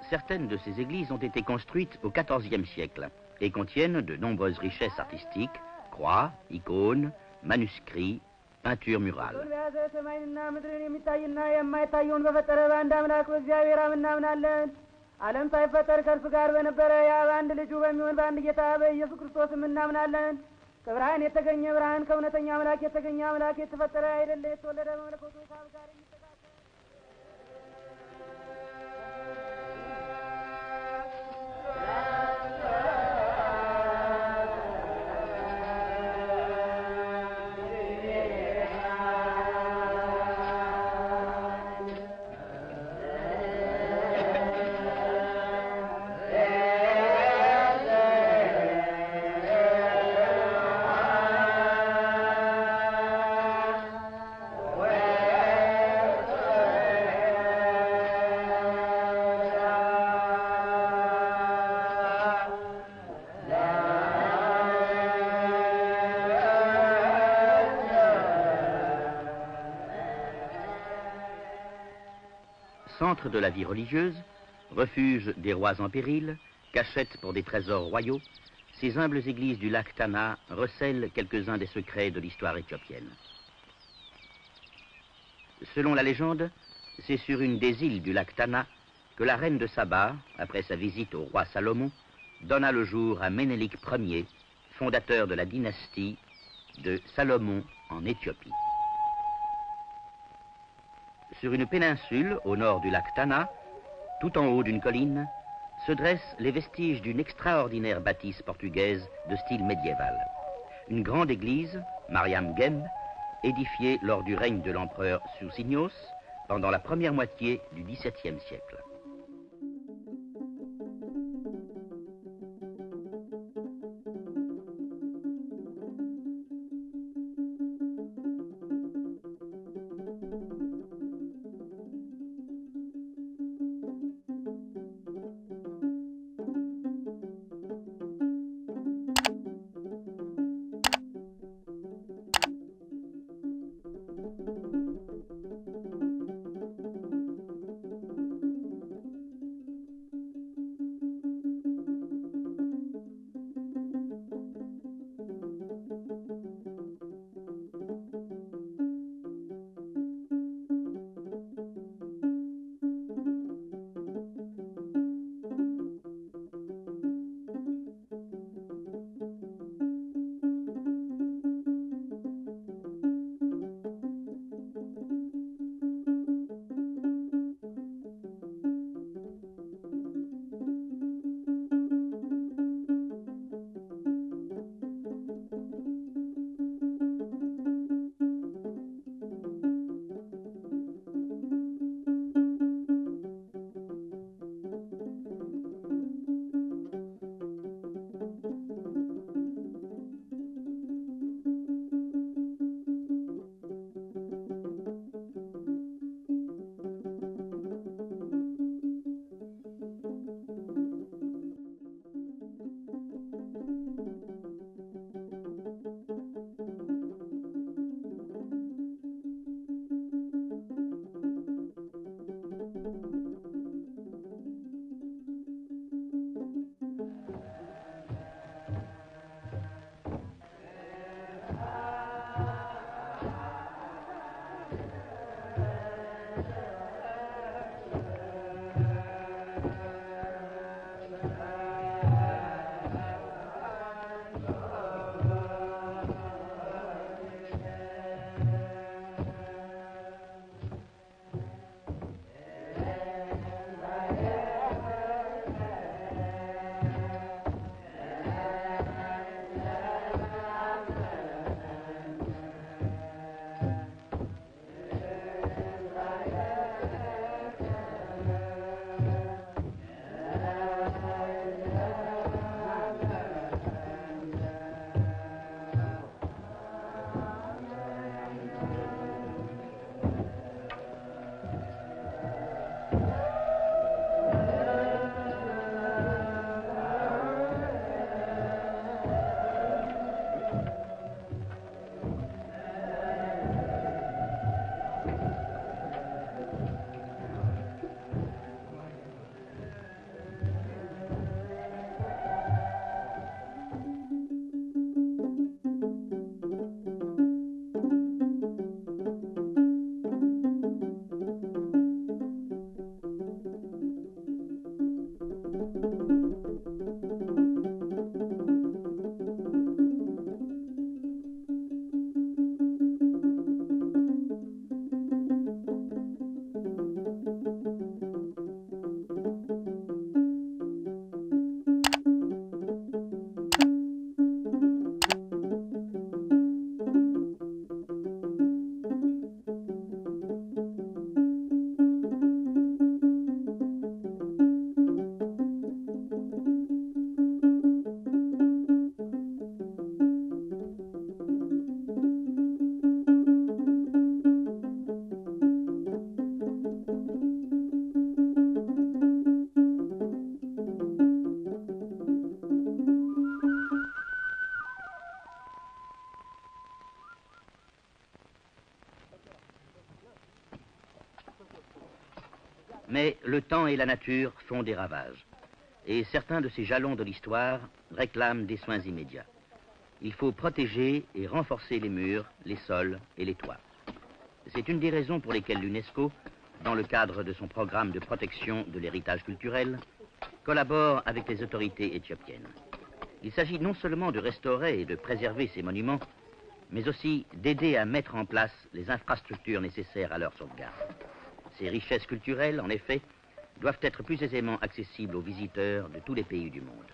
Certaines de ces églises ont été construites au XIVe siècle et contiennent de nombreuses richesses artistiques, croix, icônes, manuscrits, peintures murales. Centre de la vie religieuse, refuge des rois en péril, cachette pour des trésors royaux, ces humbles églises du lac Tana recèlent quelques-uns des secrets de l'histoire éthiopienne. Selon la légende, c'est sur une des îles du lac Tana que la reine de Saba, après sa visite au roi Salomon, donna le jour à Ménélik Ier, fondateur de la dynastie de Salomon en Éthiopie. Sur une péninsule au nord du lac Tana, tout en haut d'une colline, se dressent les vestiges d'une extraordinaire bâtisse portugaise de style médiéval. Une grande église, Mariam Gemb, édifiée lors du règne de l'empereur Susignos pendant la première moitié du XVIIe siècle. Mais le temps et la nature font des ravages. Et certains de ces jalons de l'histoire réclament des soins immédiats. Il faut protéger et renforcer les murs, les sols et les toits. C'est une des raisons pour lesquelles l'UNESCO, dans le cadre de son programme de protection de l'héritage culturel, collabore avec les autorités éthiopiennes. Il s'agit non seulement de restaurer et de préserver ces monuments, mais aussi d'aider à mettre en place les infrastructures nécessaires à leur sauvegarde. Ces richesses culturelles, en effet, doivent être plus aisément accessibles aux visiteurs de tous les pays du monde.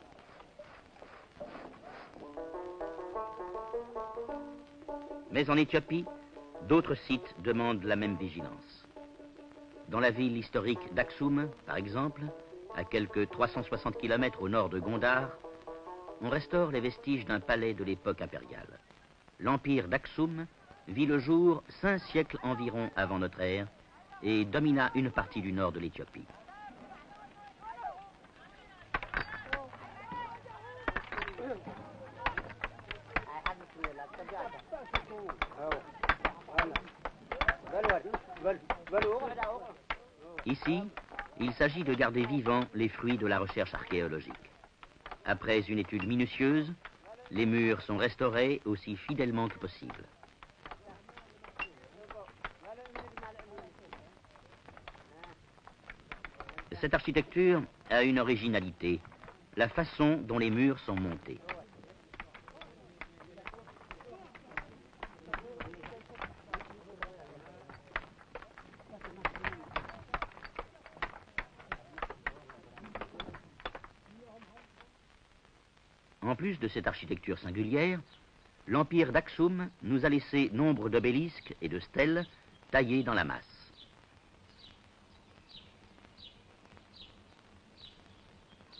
Mais en Éthiopie, d'autres sites demandent la même vigilance. Dans la ville historique d'Aksum, par exemple, à quelques 360 km au nord de Gondar, on restaure les vestiges d'un palais de l'époque impériale. L'empire d'Aksum vit le jour 5 siècles environ avant notre ère et domina une partie du nord de l'Éthiopie. Ici, il s'agit de garder vivants les fruits de la recherche archéologique. Après une étude minutieuse, les murs sont restaurés aussi fidèlement que possible. Cette architecture a une originalité, la façon dont les murs sont montés. En plus de cette architecture singulière, l'empire d'Aksum nous a laissé nombre d'obélisques et de stèles taillées dans la masse.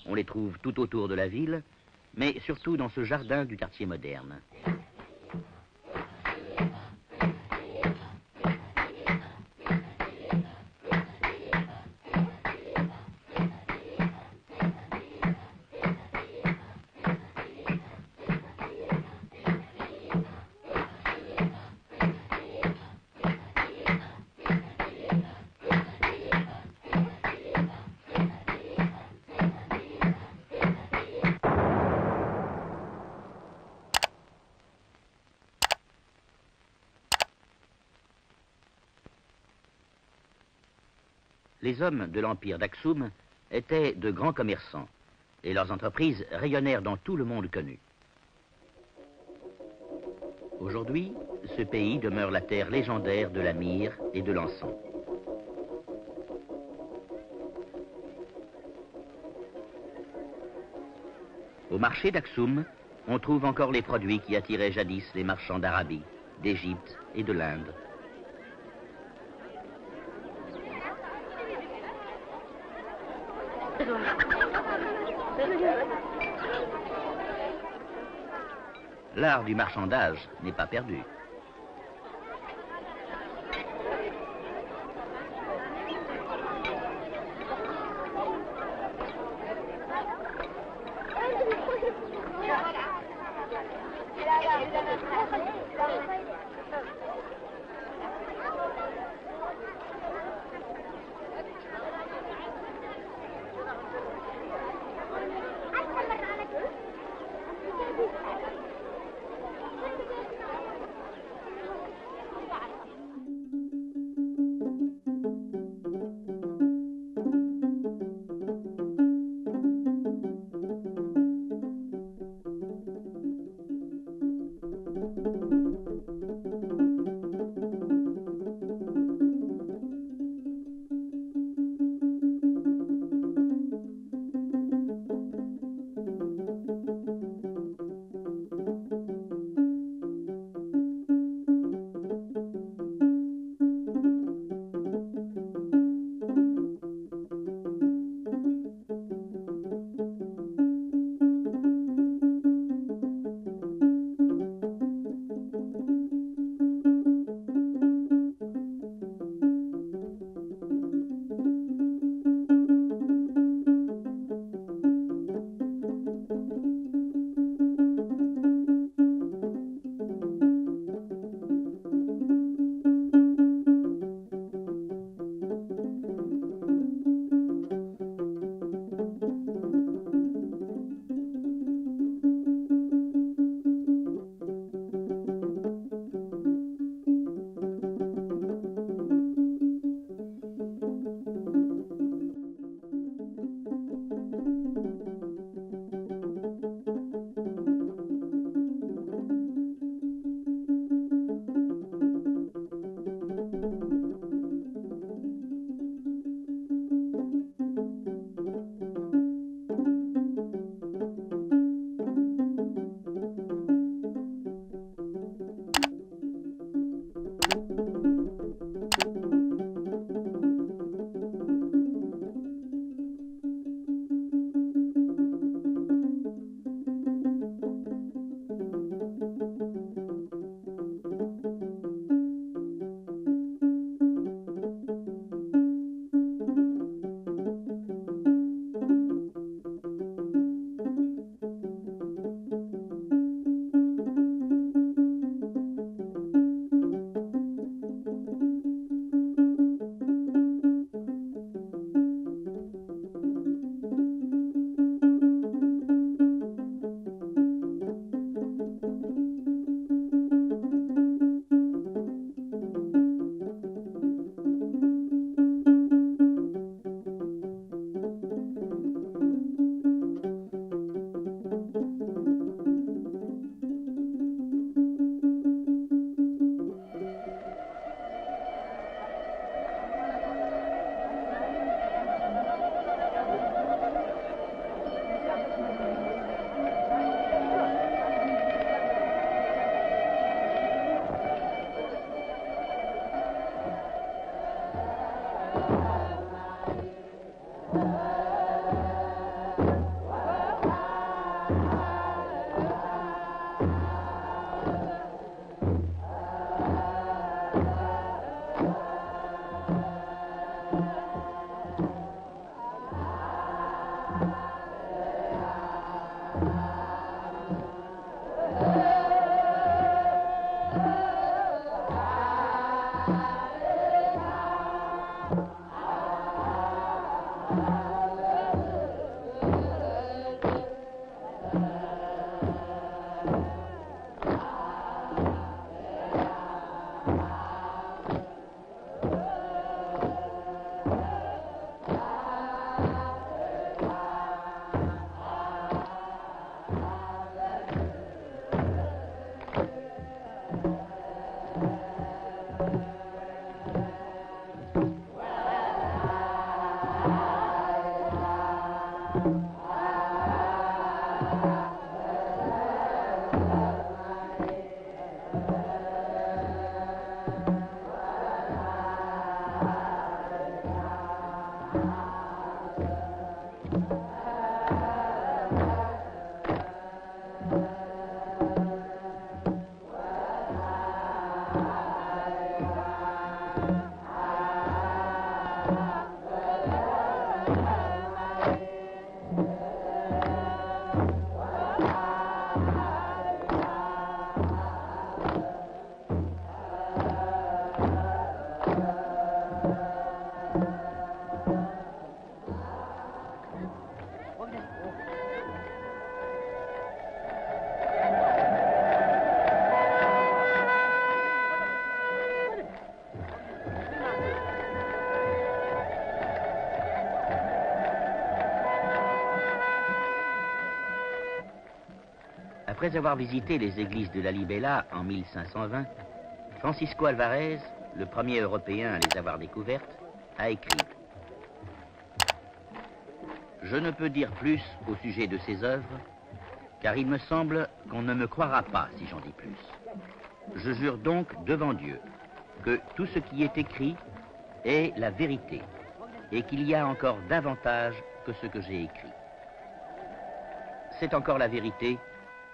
On les trouve tout autour de la ville, mais surtout dans ce jardin du quartier moderne. Les hommes de l'empire d'Aksum étaient de grands commerçants et leurs entreprises rayonnèrent dans tout le monde connu. Aujourd'hui, ce pays demeure la terre légendaire de la myrrhe et de l'encens. Au marché d'Aksum, on trouve encore les produits qui attiraient jadis les marchands d'Arabie, d'Égypte et de l'Inde. L'art du marchandage n'est pas perdu. Après avoir visité les églises de la Libella en 1520, Francisco Alvarez, le premier Européen à les avoir découvertes, a écrit « Je ne peux dire plus au sujet de ces œuvres, car il me semble qu'on ne me croira pas si j'en dis plus. Je jure donc devant Dieu que tout ce qui est écrit est la vérité et qu'il y a encore davantage que ce que j'ai écrit. C'est encore la vérité,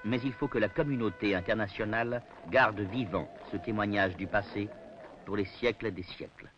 mais il faut que la communauté internationale garde vivant ce témoignage du passé pour les siècles des siècles. »